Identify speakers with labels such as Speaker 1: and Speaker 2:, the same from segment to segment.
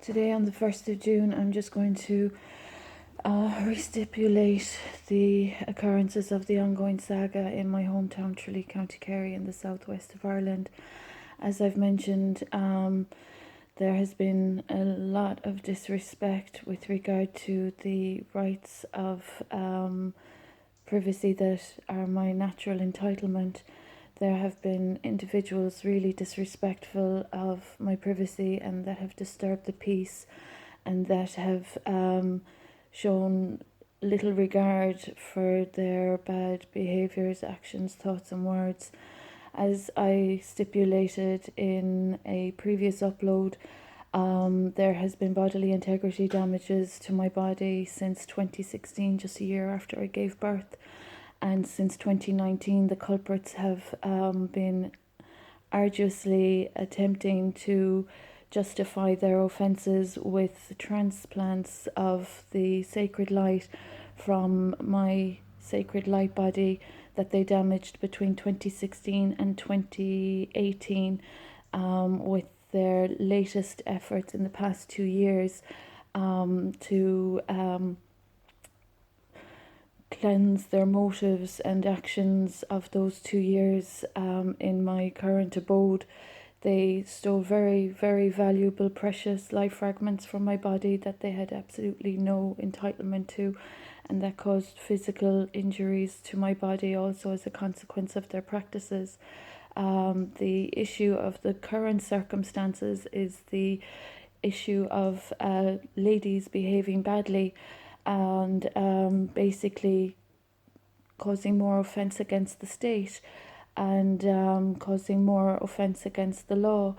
Speaker 1: Today on the 1st of June, I'm just going to restipulate the occurrences of the ongoing saga in my hometown, Tralee, County Kerry in the southwest of Ireland. As I've mentioned, there has been a lot of disrespect with regard to the rights of privacy that are my natural entitlement. There have been individuals really disrespectful of my privacy and that have disturbed the peace and that have shown little regard for their bad behaviours, actions, thoughts and words. As I stipulated in a previous upload, there has been bodily integrity damages to my body since 2016, just a year after I gave birth. And since 2019, the culprits have been arduously attempting to justify their offences with transplants of the sacred light from my sacred light body that they damaged between 2016 and 2018 with their latest efforts in the past 2 years to cleanse their motives and actions of those 2 years in my current abode. They stole very, very valuable, precious life fragments from my body that they had absolutely no entitlement to, and that caused physical injuries to my body also as a consequence of their practices. The issue of the current circumstances is the issue of ladies behaving badly and basically causing more offence against the state and causing more offence against the law.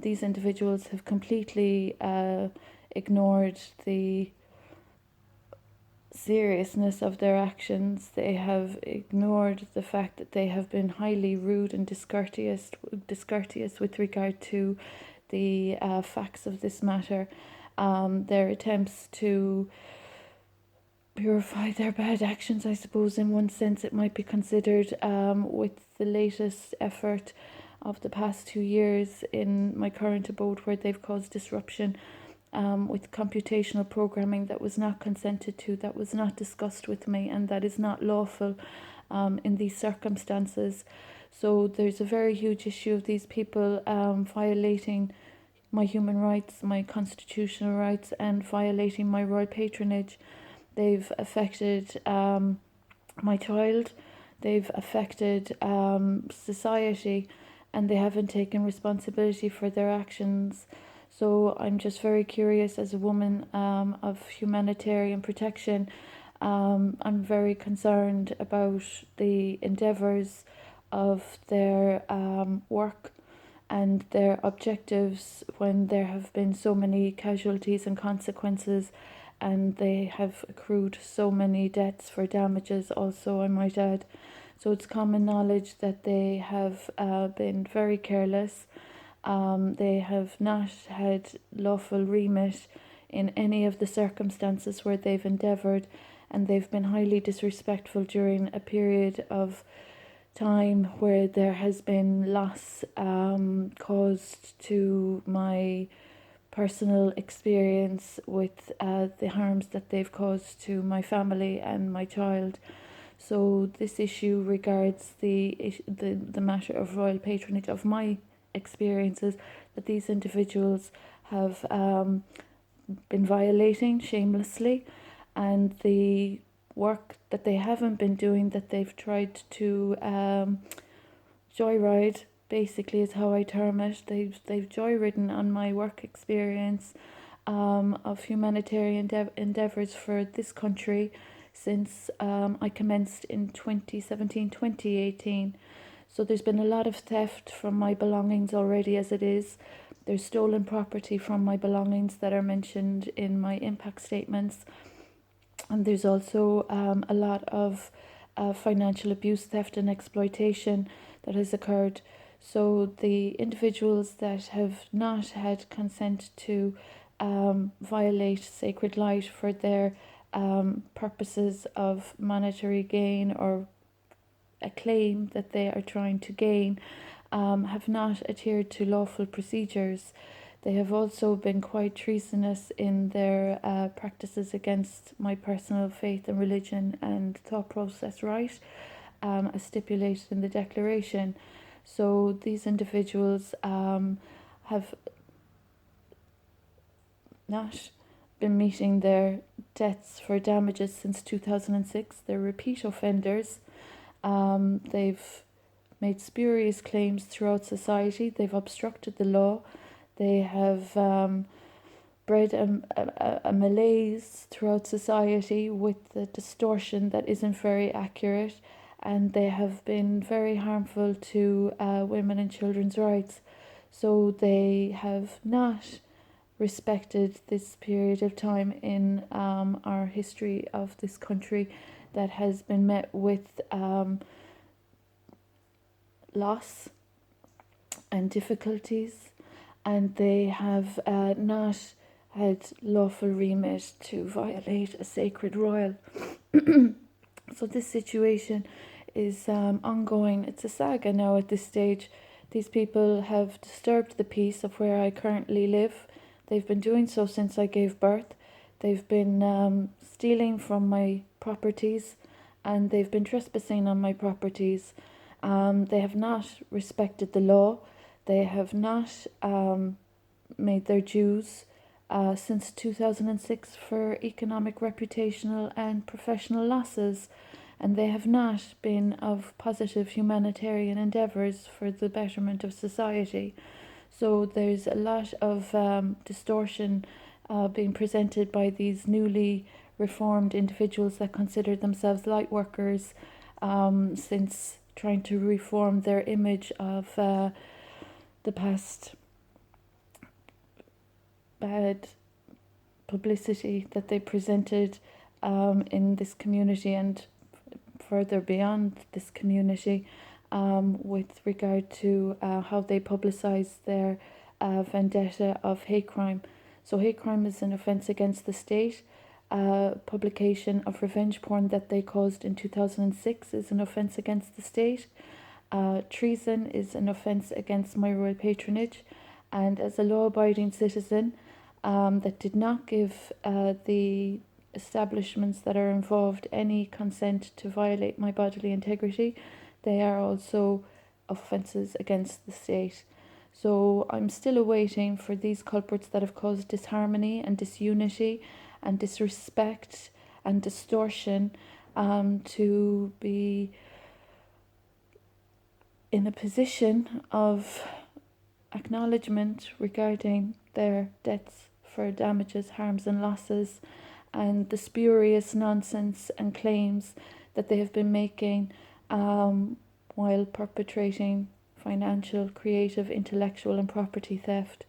Speaker 1: These individuals have completely ignored the seriousness of their actions. They have ignored the fact that they have been highly rude and discourteous with regard to the facts of this matter. Their attempts to purify their bad actions, I suppose, in one sense it might be considered, with the latest effort of the past 2 years in my current abode, where they've caused disruption with computational programming that was not consented to, that was not discussed with me, and that is not lawful in these circumstances. So there's a very huge issue of these people violating my human rights, my constitutional rights, and violating my royal patronage. They've affected my child, they've affected society, and they haven't taken responsibility for their actions. So I'm just very curious, as a woman of humanitarian protection, I'm very concerned about the endeavours of their work and their objectives when there have been so many casualties and consequences, and they have accrued so many deaths for damages also, I might add. So it's common knowledge that they have been very careless. They have not had lawful remit in any of the circumstances where they've endeavoured, and they've been highly disrespectful during a period of time where there has been loss caused to my personal experience with the harms that they've caused to my family and my child. So this issue regards the matter of royal patronage, of my experiences that these individuals have been violating shamelessly, and the work that they haven't been doing, that they've tried to joyride, basically is how I term it. They've joyridden on my work experience of humanitarian endeavours for this country since I commenced in 2017, 2018. So there's been a lot of theft from my belongings already as it is. There's stolen property from my belongings that are mentioned in my impact statements. And there's also a lot of financial abuse, theft and exploitation that has occurred. So the individuals that have not had consent to violate sacred light for their purposes of monetary gain or a claim that they are trying to gain have not adhered to lawful procedures. They have also been quite treasonous in their practices against my personal faith and religion and thought process right, as stipulated in the Declaration. So these individuals have not been meeting their debts for damages since 2006. They're repeat offenders. They've made spurious claims throughout society. They've obstructed the law. They have bred a malaise throughout society with the distortion that isn't very accurate, and they have been very harmful to women and children's rights. So they have not respected this period of time in our history of this country that has been met with loss and difficulties, and they have not had lawful remit to violate a sacred royal. So this situation is ongoing. It's a saga now at this stage. These people have disturbed the peace of where I currently live. They've been doing so since I gave birth. They've been stealing from my properties, and they've been trespassing on my properties. They have not respected the law. They have not made their dues since 2006 for economic, reputational and professional losses, and they have not been of positive humanitarian endeavours for the betterment of society. So there's a lot of distortion being presented by these newly reformed individuals that consider themselves light workers, since trying to reform their image of the past bad publicity that they presented in this community and further beyond this community, with regard to how they publicise their vendetta of hate crime. So hate crime is an offence against the state. Publication of revenge porn that they caused in 2006 is an offence against the state. Treason is an offence against my royal patronage, and as a law-abiding citizen that did not give the establishments that are involved any consent to violate my bodily integrity, they are also offences against the state. So I'm still awaiting for these culprits that have caused disharmony and disunity and disrespect and distortion to be in a position of acknowledgement regarding their debts for damages, harms and losses, and the spurious nonsense and claims that they have been making while perpetrating financial, creative, intellectual and property theft.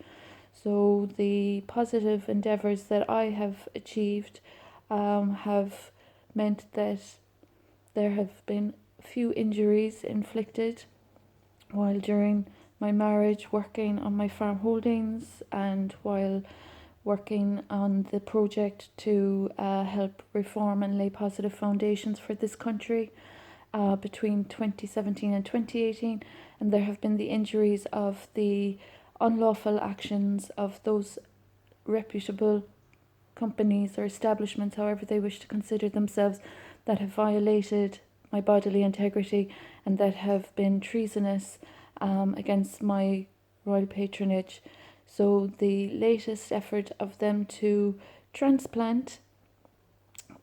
Speaker 1: So the positive endeavours that I have achieved have meant that there have been few injuries inflicted while during my marriage, working on my farm holdings, and while working on the project to help reform and lay positive foundations for this country between 2017 and 2018. And there have been the injuries of the unlawful actions of those reputable companies or establishments, however they wish to consider themselves, that have violated my bodily integrity and that have been treasonous against my royal patronage. So the latest effort of them to transplant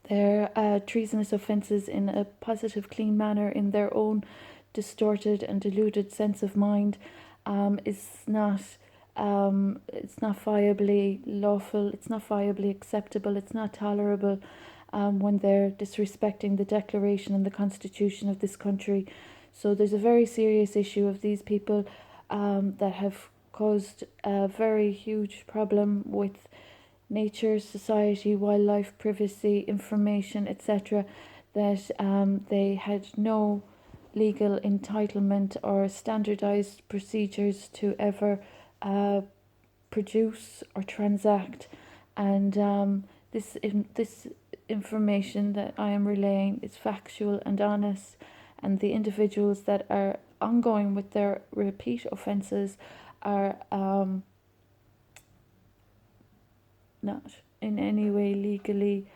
Speaker 1: their treasonous offences in a positive, clean manner in their own distorted and deluded sense of mind is not it's not viably lawful, it's not viably acceptable, it's not tolerable when they're disrespecting the Declaration and the Constitution of this country. So there's a very serious issue of these people that have caused a very huge problem with nature, society, wildlife, privacy, information, etc., that they had no legal entitlement or standardized procedures to ever produce or transact. And this information that I am relaying is factual and honest, and the individuals that are ongoing with their repeat offences are not in any way legally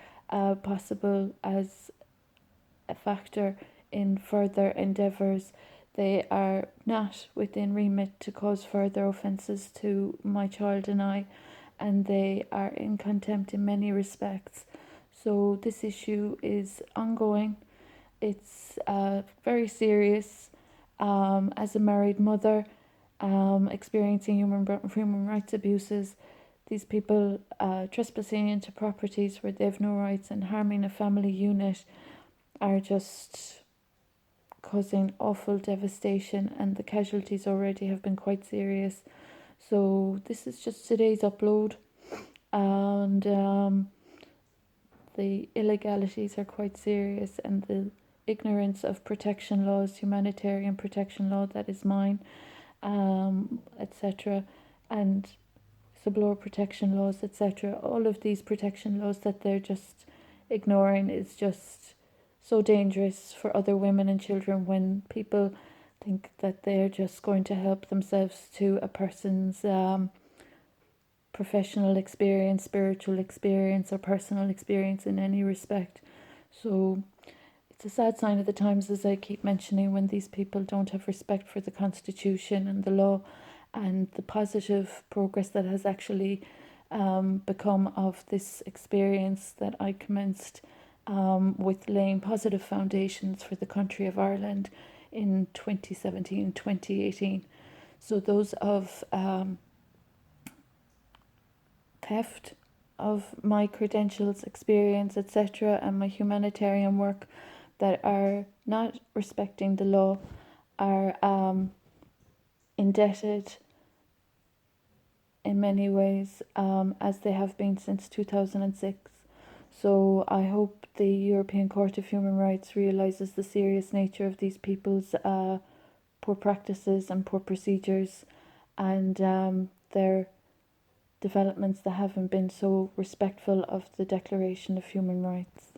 Speaker 1: possible as a factor in further endeavours. They are not within remit to cause further offences to my child and I, and they are in contempt in many respects. So this issue is ongoing. It's very serious. As a married mother, experiencing human rights abuses, these people trespassing into properties where they've no rights and harming a family unit are just causing awful devastation, and the casualties already have been quite serious. So this is just today's upload, and the illegalities are quite serious, and the ignorance of protection laws, humanitarian protection law, that is mine, etc., and whistleblower protection laws, etc. All of these protection laws that they're just ignoring is just so dangerous for other women and children when people think that they're just going to help themselves to a person's professional experience, spiritual experience, or personal experience in any respect. So it's a sad sign of the times, as I keep mentioning, when these people don't have respect for the Constitution and the law and the positive progress that has actually become of this experience that I commenced with laying positive foundations for the country of Ireland in 2017, 2018. So those of theft of my credentials, experience, etc., and my humanitarian work that are not respecting the law are indebted in many ways, as they have been since 2006. So I hope the European Court of Human Rights realises the serious nature of these people's poor practices and poor procedures, and their developments that haven't been so respectful of the Declaration of Human Rights.